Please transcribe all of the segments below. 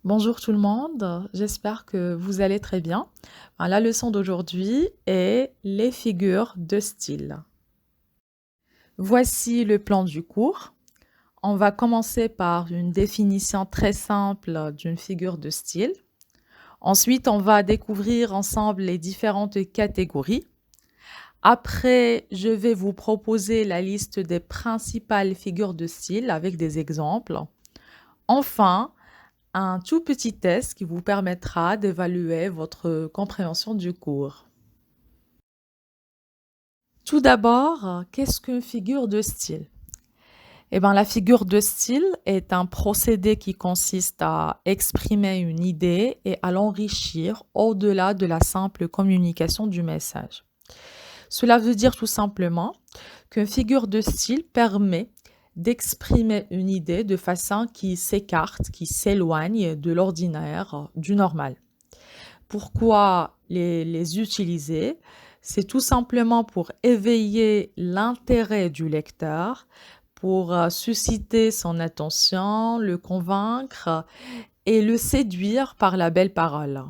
Bonjour tout le monde, j'espère que vous allez très bien. La leçon d'aujourd'hui est les figures de style. Voici le plan du cours. On va commencer par une définition très simple d'une figure de style. Ensuite, on va découvrir ensemble les différentes catégories. Après, je vais vous proposer la liste des principales figures de style avec des exemples. Enfin, un tout petit test qui vous permettra d'évaluer votre compréhension du cours. Tout d'abord, qu'est-ce qu'une figure de style? La figure de style est un procédé qui consiste à exprimer une idée et à l'enrichir au-delà de la simple communication du message. Cela veut dire tout simplement qu'une figure de style permet d'exprimer une idée de façon qui s'écarte, qui s'éloigne de l'ordinaire, du normal. Pourquoi les utiliser? C'est tout simplement pour éveiller l'intérêt du lecteur, pour susciter son attention, le convaincre et le séduire par la belle parole.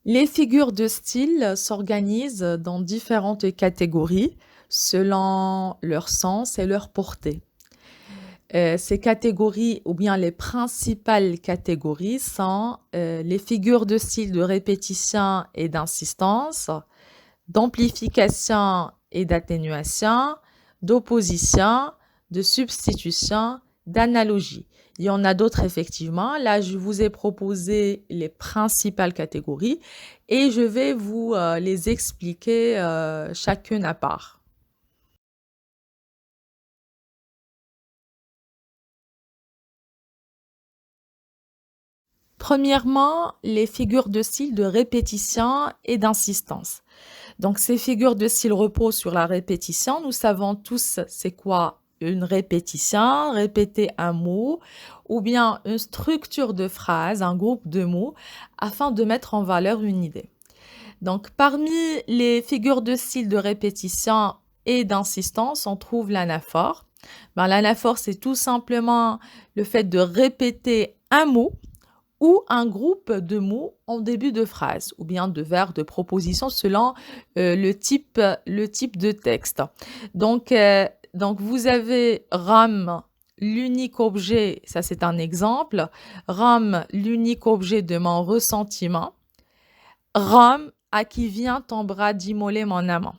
Les figures de style s'organisent dans différentes catégories selon leur sens et leur portée. Ces catégories, ou bien les principales catégories, sont les figures de style de répétition et d'insistance, d'amplification et d'atténuation, d'opposition, de substitution, d'analogie. Il y en a d'autres effectivement. Là, je vous ai proposé les principales catégories et je vais vous les expliquer chacune à part. Premièrement, les figures de style de répétition et d'insistance. Donc, ces figures de style reposent sur la répétition. Nous savons tous c'est quoi une répétition, répéter un mot, ou bien une structure de phrase, un groupe de mots, afin de mettre en valeur une idée. Donc, parmi les figures de style de répétition et d'insistance, on trouve l'anaphore. L'anaphore, c'est tout simplement le fait de répéter un mot ou un groupe de mots en début de phrase ou bien de vers de proposition selon le type de texte. Donc, vous avez Rome, l'unique objet, ça c'est un exemple. Rome, l'unique objet de mon ressentiment. Rome, à qui vient ton bras d'immoler mon amant.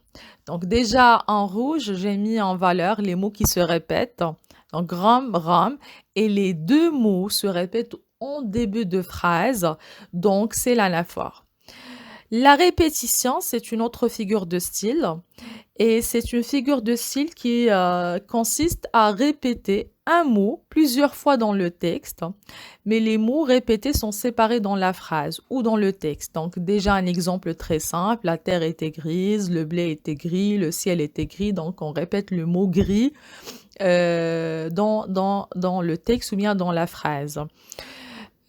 Donc déjà en rouge, j'ai mis en valeur les mots qui se répètent. Donc Rome, Rome, et les deux mots se répètent en début de phrase, donc c'est l'anaphore. La répétition, c'est une autre figure de style et c'est une figure de style qui consiste à répéter un mot plusieurs fois dans le texte, mais les mots répétés sont séparés dans la phrase ou dans le texte. Donc déjà un exemple très simple, la terre était grise, le blé était gris, le ciel était gris, donc on répète le mot gris dans le texte ou bien dans la phrase.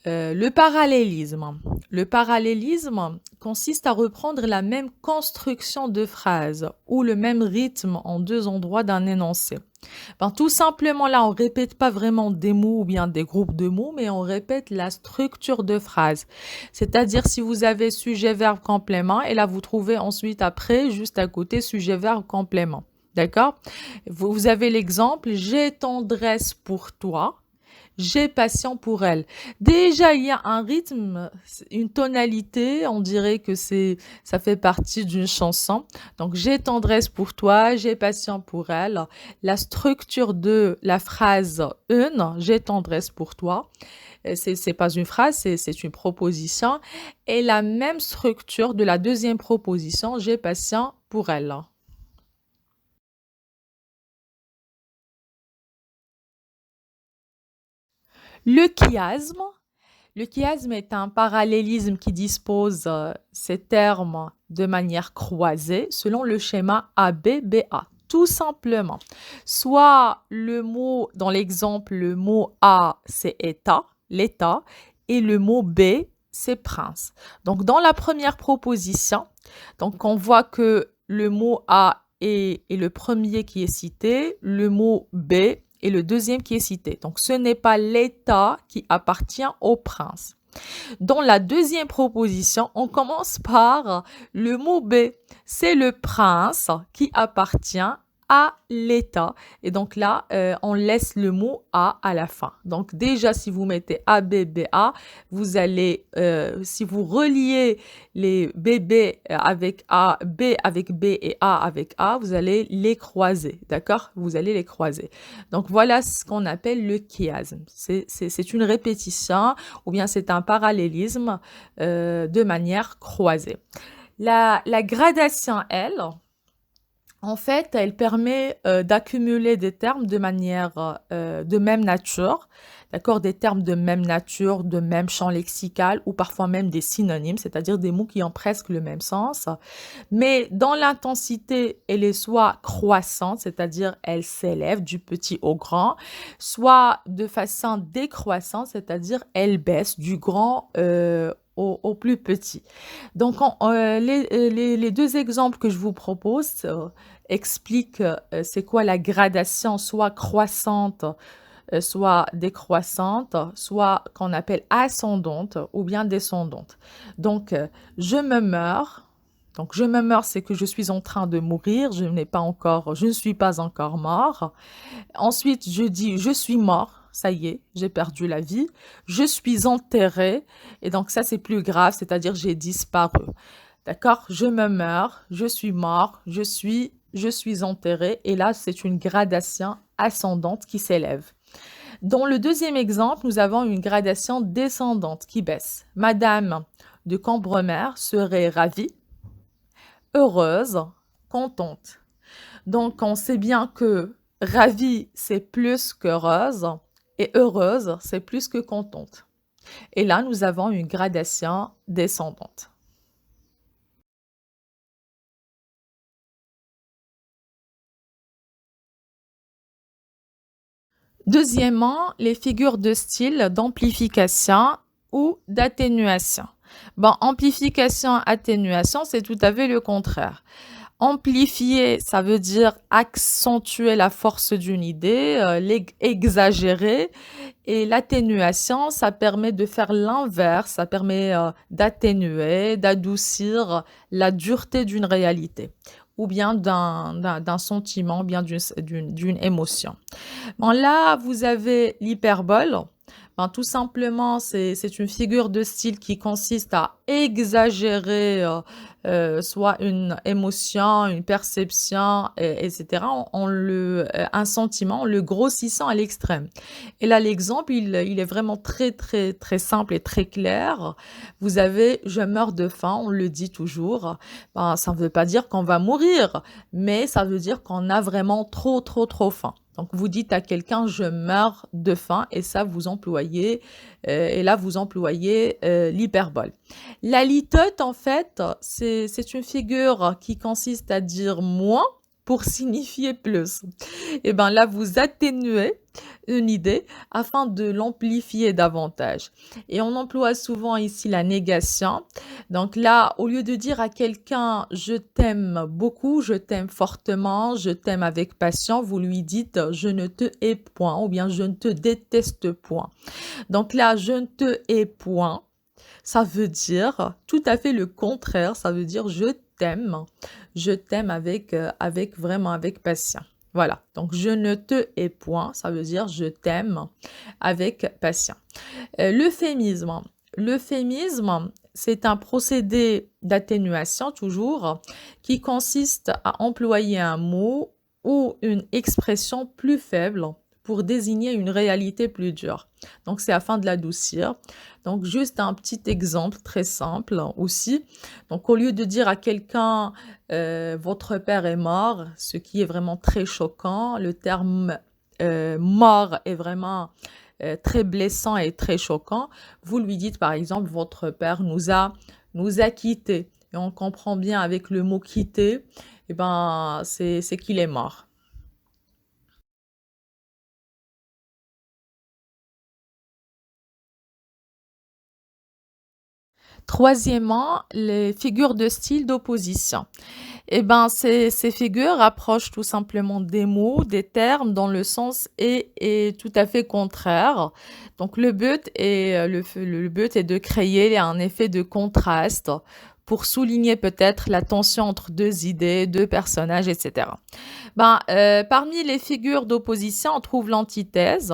Le parallélisme. Le parallélisme consiste à reprendre la même construction de phrase ou le même rythme en deux endroits d'un énoncé. Tout simplement, là, on répète pas vraiment des mots ou bien des groupes de mots, mais on répète la structure de phrase. C'est-à-dire, si vous avez sujet, verbe, complément, et là, vous trouvez ensuite après, juste à côté, sujet, verbe, complément. D'accord? Vous avez l'exemple, j'ai tendresse pour toi. J'ai passion pour elle. Déjà, il y a un rythme, une tonalité, on dirait que ça fait partie d'une chanson. Donc, j'ai tendresse pour toi, j'ai passion pour elle. La structure de la phrase une, j'ai tendresse pour toi. C'est pas une phrase, c'est une proposition. Et la même structure de la deuxième proposition, j'ai patient pour elle. Le chiasme. Le chiasme est un parallélisme qui dispose ces termes de manière croisée selon le schéma ABBA. Tout simplement. Soit le mot, dans l'exemple, le mot A, c'est état, l'état, et le mot B, c'est prince. Donc, dans la première proposition, donc on voit que le mot A est le premier qui est cité, le mot B et le deuxième qui est cité. Donc, ce n'est pas l'État qui appartient au prince. Dans la deuxième proposition, on commence par le mot B. C'est le prince qui appartient à l'État. Et donc là, on laisse le mot à la fin. Donc déjà, si vous mettez A, B, B, A, vous allez, si vous reliez les BB avec A, B avec B et A avec A, vous allez les croiser. D'accord? Vous allez les croiser. Donc voilà ce qu'on appelle le chiasme. C'est une répétition ou bien c'est un parallélisme de manière croisée. La gradation, elle, en fait, elle permet d'accumuler des termes de manière de même nature, d'accord, des termes de même nature, de même champ lexical ou parfois même des synonymes, c'est-à-dire des mots qui ont presque le même sens. Mais dans l'intensité, elle est soit croissante, c'est-à-dire elle s'élève du petit au grand, soit de façon décroissante, c'est-à-dire elle baisse du grand au plus petit. Donc, les deux exemples que je vous propose expliquent c'est quoi la gradation, soit croissante, soit décroissante, soit qu'on appelle ascendante ou bien descendante. Donc, je me meurs. Donc, je me meurs, c'est que je suis en train de mourir, je ne suis pas encore mort. Ensuite, je dis, je suis mort. Ça y est, j'ai perdu la vie. Je suis enterré. Et donc, ça, c'est plus grave, c'est-à-dire j'ai disparu. D'accord? Je me meurs, je suis mort, je suis enterré. Et là, c'est une gradation ascendante qui s'élève. Dans le deuxième exemple, nous avons une gradation descendante qui baisse. Madame de Cambremer serait ravie, heureuse, contente. Donc, on sait bien que ravie, c'est plus qu'heureuse et heureuse, c'est plus que contente. Et là, nous avons une gradation descendante. Deuxièmement, les figures de style d'amplification ou d'atténuation. Bon, amplification, atténuation, c'est tout à fait le contraire. Amplifier, ça veut dire accentuer la force d'une idée, exagérer. Et l'atténuation, ça permet de faire l'inverse, ça permet d'atténuer, d'adoucir la dureté d'une réalité ou bien d'un sentiment, ou bien d'une émotion. Bon, là, vous avez l'hyperbole. Ben, tout simplement, c'est une figure de style qui consiste à exagérer soit une émotion, une perception, etc. Un sentiment, en le grossissant à l'extrême. Et là, l'exemple, il est vraiment très, très, très simple et très clair. Vous avez « je meurs de faim », on le dit toujours. Ben, ça ne veut pas dire qu'on va mourir, mais ça veut dire qu'on a vraiment trop, trop, trop faim. Donc, vous dites à quelqu'un « je meurs de faim » et ça, vous employez, et là, vous employez l'hyperbole. La litote, en fait, c'est une figure qui consiste à dire moins pour signifier plus. Et bien là, vous atténuez une idée afin de l'amplifier davantage. Et on emploie souvent ici la négation. Donc là, au lieu de dire à quelqu'un « je t'aime beaucoup »,« je t'aime fortement »,« je t'aime avec passion », vous lui dites « je ne te hais point » ou bien « je ne te déteste point ». Donc là, « je ne te hais point », ça veut dire tout à fait le contraire, ça veut dire je t'aime avec vraiment avec passion. Voilà, donc je ne te hais point, ça veut dire je t'aime avec passion. L'euphémisme. L'euphémisme, c'est un procédé d'atténuation toujours qui consiste à employer un mot ou une expression plus faible pour désigner une réalité plus dure. Donc, c'est afin de l'adoucir. Donc, juste un petit exemple très simple aussi. Donc, au lieu de dire à quelqu'un votre père est mort, ce qui est vraiment très choquant, le terme mort est vraiment très blessant et très choquant. Vous lui dites par exemple votre père nous a quittés. Et on comprend bien avec le mot quitter, eh ben, c'est qu'il est mort. Troisièmement, les figures de style d'opposition. Eh ben, ces figures rapprochent tout simplement des mots, des termes dont le sens est tout à fait contraire. Donc le but est de créer un effet de contraste pour souligner peut-être la tension entre deux idées, deux personnages, etc. Parmi les figures d'opposition, on trouve l'antithèse.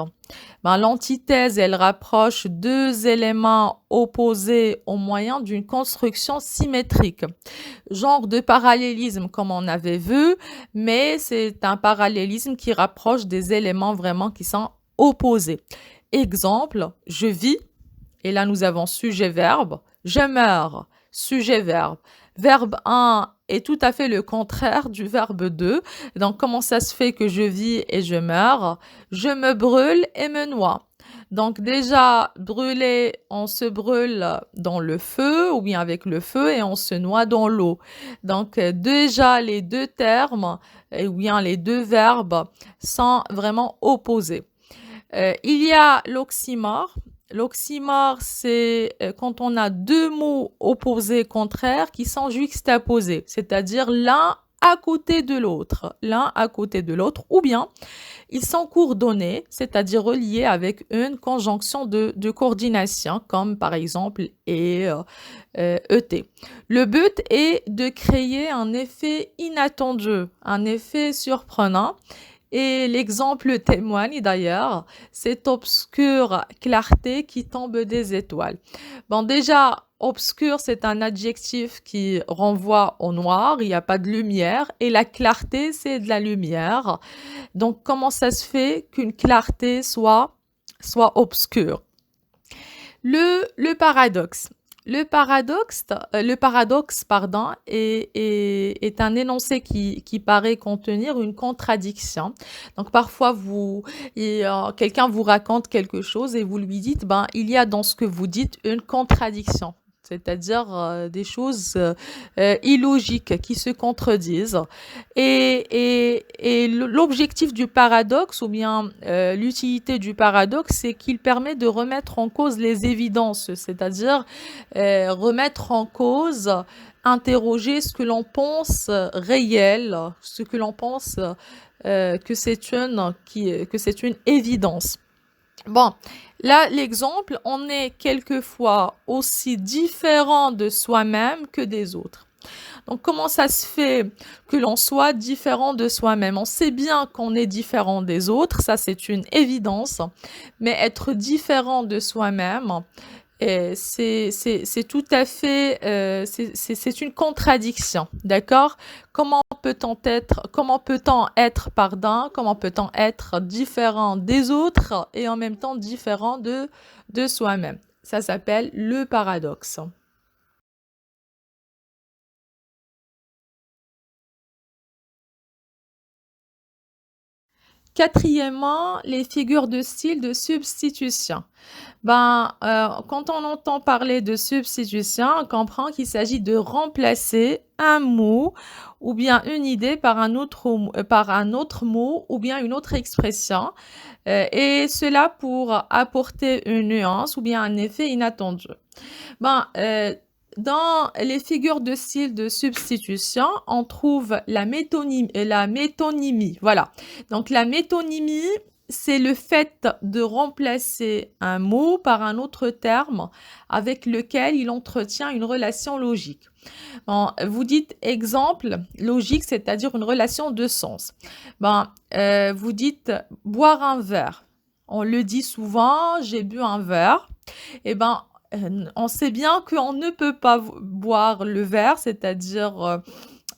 L'antithèse, elle rapproche deux éléments opposés au moyen d'une construction symétrique. Genre de parallélisme comme on avait vu, mais c'est un parallélisme qui rapproche des éléments vraiment qui sont opposés. Exemple, je vis, et là nous avons sujet-verbe, je meurs, sujet-verbe. Verbe 1 est tout à fait le contraire du verbe 2. Donc comment ça se fait que je vis et je meurs? Je me brûle et me noie. Donc déjà, brûler, on se brûle dans le feu ou bien avec le feu et on se noie dans l'eau. Donc déjà, les deux termes ou bien les deux verbes sont vraiment opposés. Il y a l'oxymore. L'oxymore, c'est quand on a deux mots opposés, contraires, qui sont juxtaposés, c'est-à-dire l'un à côté de l'autre, ou bien ils sont coordonnés, c'est-à-dire reliés avec une conjonction de coordination, comme par exemple et, ET. Le but est de créer un effet inattendu, un effet surprenant. Et l'exemple témoigne d'ailleurs, cette obscure clarté qui tombe des étoiles. Bon, déjà, obscur, c'est un adjectif qui renvoie au noir, il n'y a pas de lumière, et la clarté, c'est de la lumière. Donc, comment ça se fait qu'une clarté soit obscure? Le paradoxe. Le paradoxe, pardon, est un énoncé qui paraît contenir une contradiction. Donc parfois, quelqu'un vous raconte quelque chose et vous lui dites, il y a dans ce que vous dites une contradiction. C'est-à-dire des choses illogiques qui se contredisent. Et l'objectif du paradoxe, ou bien l'utilité du paradoxe, c'est qu'il permet de remettre en cause les évidences, c'est-à-dire remettre en cause, interroger ce que l'on pense réel, ce que l'on pense que c'est une évidence. Bon, là, l'exemple, on est quelquefois aussi différent de soi-même que des autres. Donc, comment ça se fait que l'on soit différent de soi-même? On sait bien qu'on est différent des autres, ça c'est une évidence, mais être différent de soi-même, c'est tout à fait, c'est une contradiction, d'accord? Comment peut-on être différent des autres et en même temps différent de soi-même? Ça s'appelle le paradoxe. Quatrièmement, les figures de style de substitution. Quand on entend parler de substitution, on comprend qu'il s'agit de remplacer un mot ou bien une idée par un autre mot ou bien une autre expression, et cela pour apporter une nuance ou bien un effet inattendu. Ben, euh, dans les figures de style de substitution, on trouve la métonymie. Voilà. Donc, la métonymie, c'est le fait de remplacer un mot par un autre terme avec lequel il entretient une relation logique. Bon, vous dites exemple logique, c'est-à-dire une relation de sens. Vous dites boire un verre. On le dit souvent, j'ai bu un verre. Eh ben, on sait bien qu'on ne peut pas boire le verre, c'est-à-dire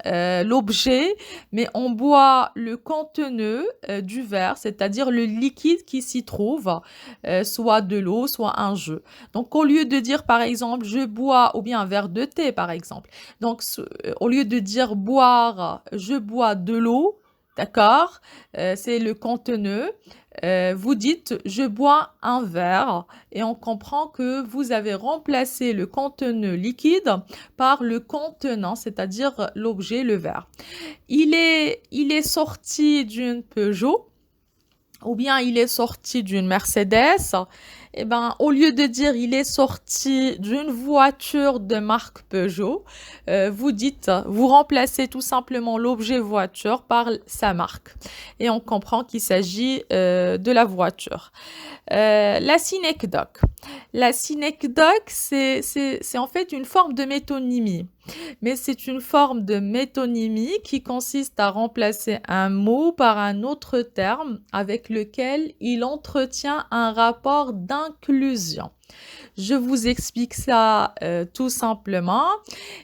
l'objet, mais on boit le contenu du verre, c'est-à-dire le liquide qui s'y trouve, soit de l'eau, soit un jus. Donc, au lieu de dire, par exemple, je bois, ou bien un verre de thé, par exemple. Donc, au lieu de dire boire, je bois de l'eau, d'accord, c'est le contenu. Vous dites je bois un verre et on comprend que vous avez remplacé le contenu liquide par le contenant, c'est-à-dire l'objet, le verre. Il est sorti d'une Peugeot ou bien il est sorti d'une Mercedes Eh ben, au lieu de dire il est sorti d'une voiture de marque Peugeot, vous remplacez tout simplement l'objet voiture par sa marque. Et on comprend qu'il s'agit de la voiture. La synecdoque. La synecdoque, c'est en fait une forme de métonymie. Mais c'est une forme de métonymie qui consiste à remplacer un mot par un autre terme avec lequel il entretient un rapport d'inclusion. Je vous explique ça tout simplement.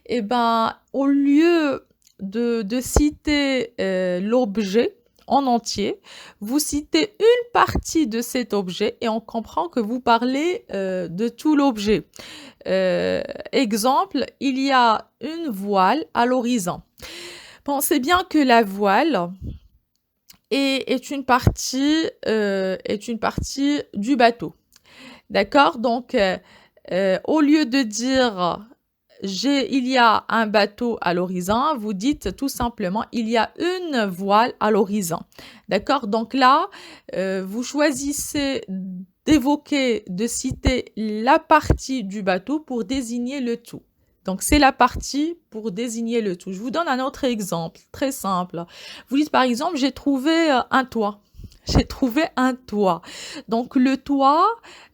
Eh ben, au lieu de citer l'objet en entier, vous citez une partie de cet objet et on comprend que vous parlez de tout l'objet. Exemple, il y a une voile à l'horizon. Pensez bien que la voile est une partie du bateau. D'accord? Donc, au lieu de dire il y a un bateau à l'horizon, vous dites tout simplement il y a une voile à l'horizon. D'accord? Donc là, vous choisissez d'évoquer, de citer la partie du bateau pour désigner le tout. Donc, c'est la partie pour désigner le tout. Je vous donne un autre exemple, très simple. Vous dites par exemple, j'ai trouvé un toit. J'ai trouvé un toit. Donc, le toit,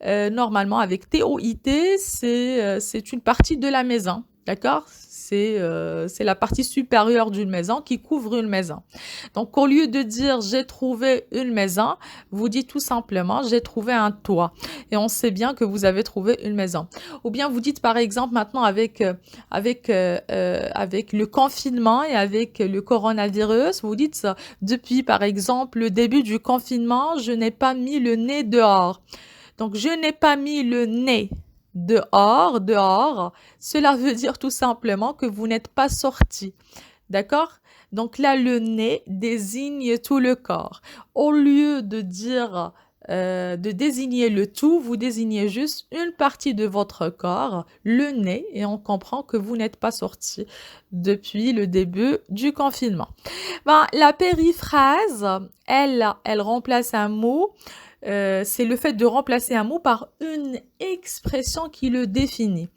normalement, avec T-O-I-T, c'est une partie de la maison. D'accord? C'est la partie supérieure d'une maison qui couvre une maison. Donc, au lieu de dire j'ai trouvé une maison, vous dites tout simplement j'ai trouvé un toit. Et on sait bien que vous avez trouvé une maison. Ou bien vous dites par exemple maintenant avec le confinement et avec le coronavirus, vous dites ça, depuis par exemple le début du confinement, je n'ai pas mis le nez dehors. Donc, je n'ai pas mis le nez dehors, cela veut dire tout simplement que vous n'êtes pas sorti. D'accord? Donc là, le nez désigne tout le corps. Au lieu de dire, de désigner le tout, vous désignez juste une partie de votre corps, le nez, et on comprend que vous n'êtes pas sorti depuis le début du confinement. Ben, la périphrase, elle remplace un mot. C'est le fait de remplacer un mot par une expression qui le définit.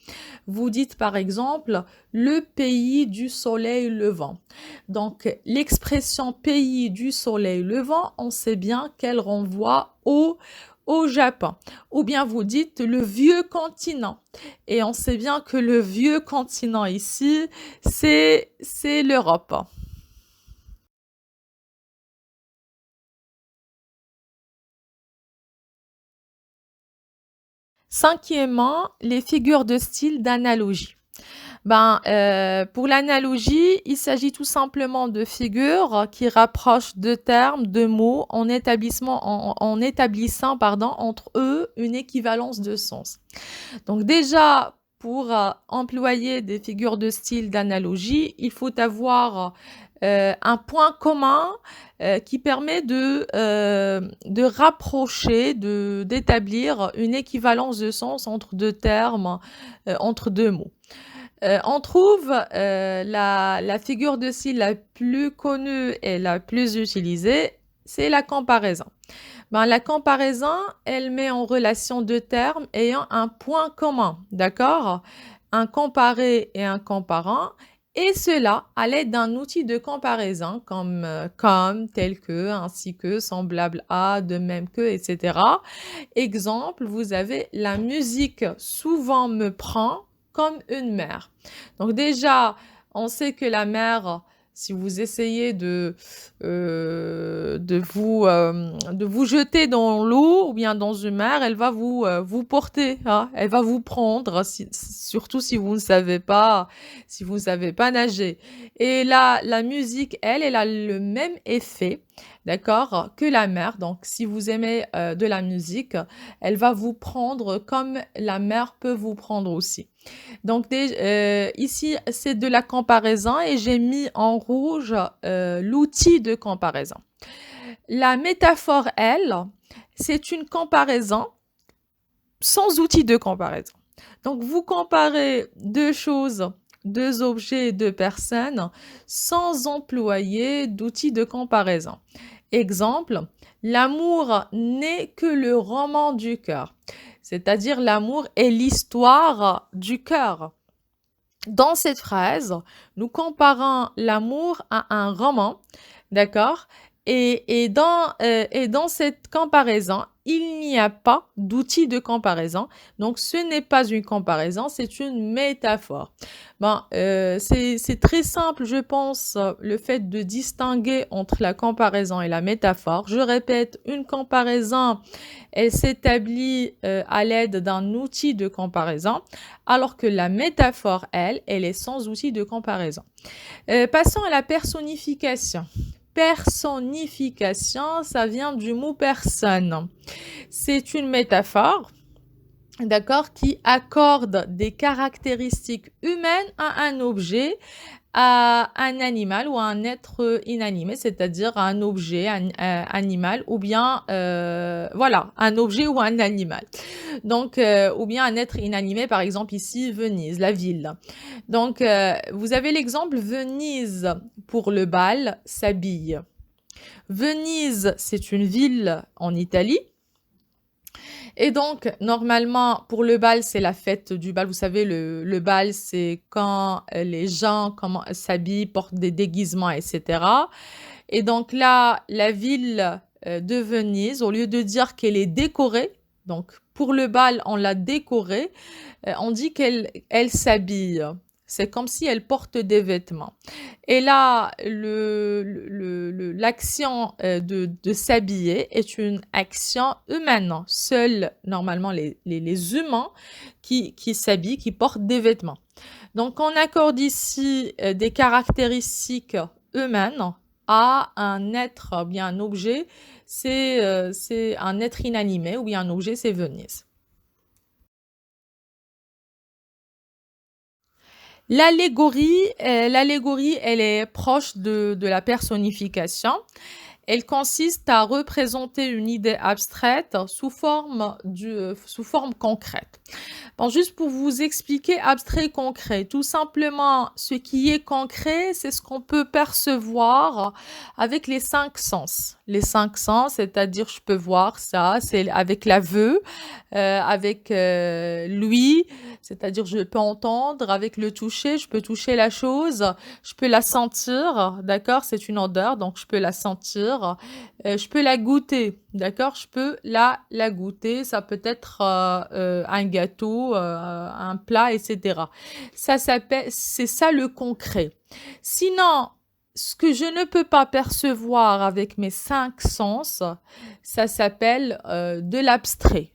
Vous dites par exemple le pays du soleil levant. Donc l'expression pays du soleil levant, on sait bien qu'elle renvoie au Japon. Ou bien vous dites le vieux continent. Et on sait bien que le vieux continent ici, c'est l'Europe. Cinquièmement, les figures de style d'analogie. Ben, pour l'analogie, il s'agit tout simplement de figures qui rapprochent deux termes, deux mots en établissant pardon, entre eux une équivalence de sens. Donc déjà, pour employer des figures de style d'analogie, il faut avoir un point commun qui permet de rapprocher, d'établir une équivalence de sens entre deux termes, entre deux mots. On trouve la figure de style la plus connue et la plus utilisée, c'est la comparaison. Ben, la comparaison, elle met en relation deux termes ayant un point commun, d'accord? Un comparé et un comparant, et cela à l'aide d'un outil de comparaison comme, tel que, ainsi que, semblable à, de même que, etc. Exemple, vous avez la musique souvent me prend comme une mer. Donc déjà, on sait que la mer, si vous essayez de vous jeter dans l'eau ou bien dans une mer, elle va vous porter, hein, elle va vous prendre, surtout si vous ne savez pas nager. Et là, la musique, elle a le même effet, d'accord, que la mer. Donc, si vous aimez de la musique, elle va vous prendre comme la mer peut vous prendre aussi. Donc ici, c'est de la comparaison et j'ai mis en rouge l'outil de comparaison. La métaphore, elle, c'est une comparaison sans outil de comparaison. Donc vous comparez deux choses, deux objets, deux personnes sans employer d'outil de comparaison. Exemple, l'amour n'est que le roman du cœur. c'est-à-dire l'amour est l'histoire du cœur. Dans cette phrase, nous comparons l'amour à un roman, d'accord? Et dans cette comparaison, il n'y a pas d'outil de comparaison. Donc, ce n'est pas une comparaison, c'est une métaphore. Bon, c'est très simple, je pense, le fait de distinguer entre la comparaison et la métaphore. Je répète, une comparaison, elle s'établit à l'aide d'un outil de comparaison, alors que la métaphore, elle est sans outil de comparaison. Passons à la personnification. Personnification, ça vient du mot personne. C'est une métaphore, d'accord, qui accorde des caractéristiques humaines à un objet, à un animal ou à un être inanimé, c'est-à-dire à un objet, un animal, ou bien, voilà, un objet ou un animal. Donc, ou bien un être inanimé, par exemple ici, Venise, la ville. Donc, vous avez l'exemple Venise pour le bal s'habille. Venise, c'est une ville en Italie. Et donc, normalement, pour le bal, c'est la fête du bal. Vous savez, le bal, c'est quand les gens s'habillent, portent des déguisements, etc. Et donc là, la ville de Venise, au lieu de dire qu'elle est décorée, donc pour le bal, on l'a décorée, on dit qu'elle s'habille. C'est comme si elle porte des vêtements. Et là, l'action de s'habiller est une action humaine. Seuls, normalement, les humains qui s'habillent, qui portent des vêtements. Donc, on accorde ici des caractéristiques humaines à un être, bien un objet, c'est un être inanimé, ou bien un objet, c'est Venise. L'allégorie, elle est proche de la personnification. Elle consiste à représenter une idée abstraite sous forme concrète. Bon, juste pour vous expliquer abstrait et concret, tout simplement, ce qui est concret, c'est ce qu'on peut percevoir avec les 5 sens. Les 5 sens, c'est-à-dire je peux voir ça, c'est avec la vue, avec l'ouïe, c'est-à-dire je peux entendre, avec le toucher, je peux toucher la chose, je peux la sentir, d'accord? C'est une odeur, donc je peux la sentir. Je peux la goûter, d'accord? Je peux la goûter. Ça peut être un gâteau, un plat, etc. C'est ça le concret. Sinon, ce que je ne peux pas percevoir avec mes 5 sens, ça s'appelle de l'abstrait.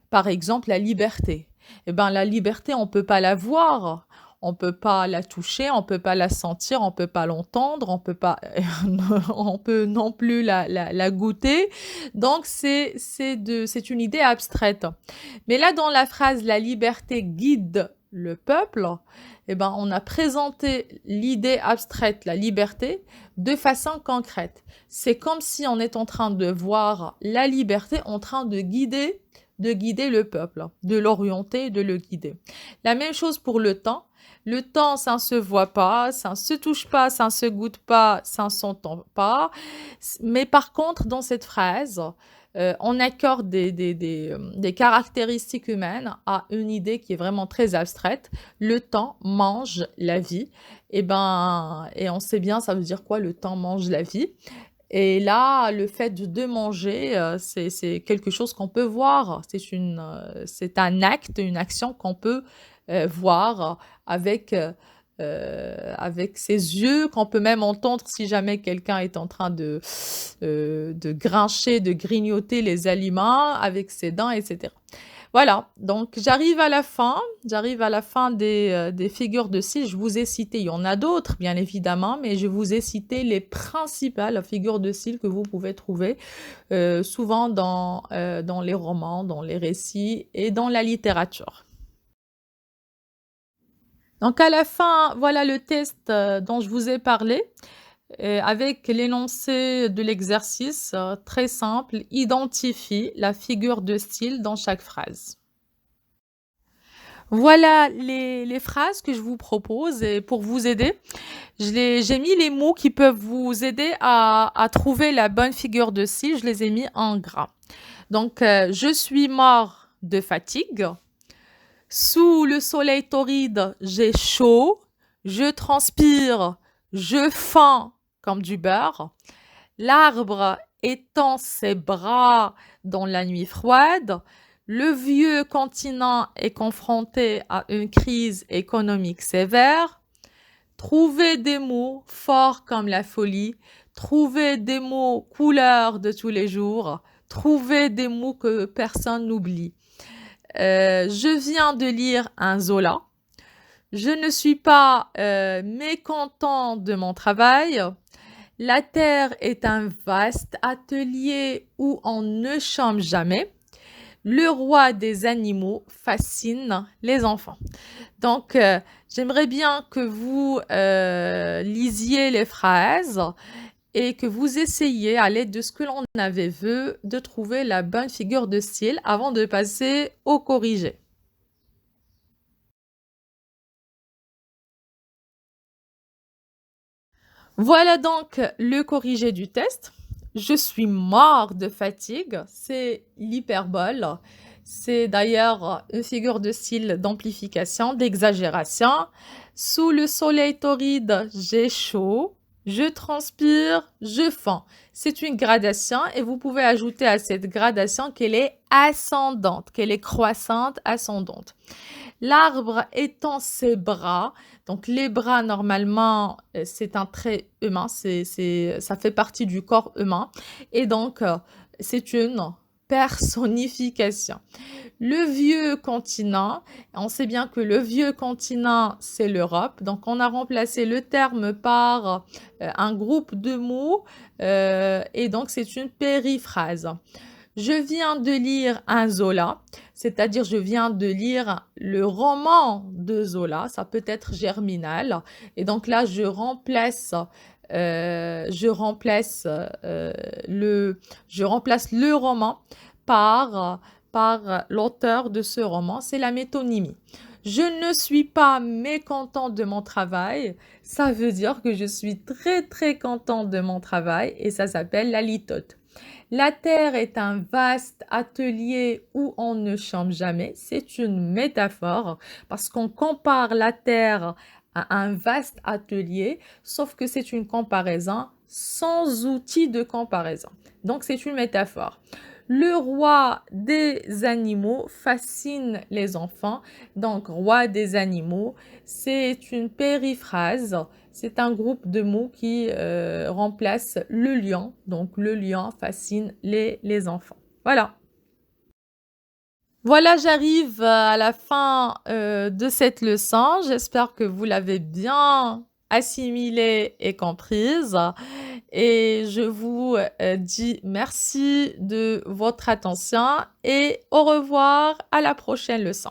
Par exemple, la liberté. Eh ben, la liberté, on peut pas la voir. On peut pas la toucher, on peut pas la sentir, on peut pas l'entendre, on peut pas, on peut non plus la goûter. Donc c'est une idée abstraite. Mais là dans la phrase la liberté guide le peuple, eh ben on a présenté l'idée abstraite, la liberté, de façon concrète. C'est comme si on est en train de voir la liberté en train de guider le peuple, de l'orienter, de le guider. La même chose pour le temps. Le temps, ça ne se voit pas, ça ne se touche pas, ça ne se goûte pas, ça ne s'entend pas. Mais par contre, dans cette phrase, on accorde des caractéristiques humaines à une idée qui est vraiment très abstraite. Le temps mange la vie. Et on sait bien, ça veut dire quoi, le temps mange la vie. Et là, le fait de manger, c'est quelque chose qu'on peut voir. C'est un acte, une action qu'on peut voir avec ses yeux, qu'on peut même entendre si jamais quelqu'un est en train de grincher, de grignoter les aliments avec ses dents, etc. Voilà, donc j'arrive à la fin des figures de style. Je vous ai cité, il y en a d'autres bien évidemment, mais je vous ai cité les principales figures de style que vous pouvez trouver souvent dans les romans, dans les récits et dans la littérature. Donc à la fin, voilà le test dont je vous ai parlé. Avec l'énoncé de l'exercice très simple, identifie la figure de style dans chaque phrase. Voilà les phrases que je vous propose et pour vous aider. J'ai mis les mots qui peuvent vous aider à trouver la bonne figure de style. Je les ai mis en gras. Donc, je suis mort de fatigue. Sous le soleil torride, j'ai chaud, je transpire, je fends comme du beurre. L'arbre étend ses bras dans la nuit froide. Le vieux continent est confronté à une crise économique sévère. Trouvez des mots forts comme la folie. Trouvez des mots couleurs de tous les jours. Trouvez des mots que personne n'oublie. Je viens de lire un Zola. Je ne suis pas mécontent de mon travail. La Terre est un vaste atelier où on ne chôme jamais. Le roi des animaux fascine les enfants. Donc, j'aimerais bien que vous lisiez les phrases et que vous essayiez, à l'aide de ce que l'on avait vu, de trouver la bonne figure de style avant de passer au corrigé. Voilà donc le corrigé du test. Je suis mort de fatigue, c'est l'hyperbole. C'est d'ailleurs une figure de style d'amplification, d'exagération. Sous le soleil torride, j'ai chaud, je transpire, je fends. C'est une gradation et vous pouvez ajouter à cette gradation qu'elle est ascendante, qu'elle est croissante, ascendante. L'arbre étend ses bras. Donc, les bras, normalement, c'est un trait humain. Ça fait partie du corps humain. Et donc, c'est une personnification. Le vieux continent, on sait bien que le vieux continent, c'est l'Europe. Donc, on a remplacé le terme par un groupe de mots. Et donc, c'est une périphrase. Je viens de lire un Zola, c'est-à-dire je viens de lire le roman de Zola, ça peut être Germinal. Et donc là, je remplace le roman par l'auteur de ce roman, c'est la métonymie. Je ne suis pas mécontent de mon travail, ça veut dire que je suis très très content de mon travail et ça s'appelle la litote. La Terre est un vaste atelier où on ne chôme jamais. C'est une métaphore parce qu'on compare la Terre à un vaste atelier, sauf que c'est une comparaison sans outil de comparaison. Donc, c'est une métaphore. Le roi des animaux fascine les enfants. Donc, roi des animaux, c'est une périphrase. C'est un groupe de mots qui remplace le lion. Donc, le lion fascine les enfants. Voilà. Voilà, j'arrive à la fin de cette leçon. J'espère que vous l'avez bien assimilée et comprise. Et je vous dis merci de votre attention et au revoir à la prochaine leçon.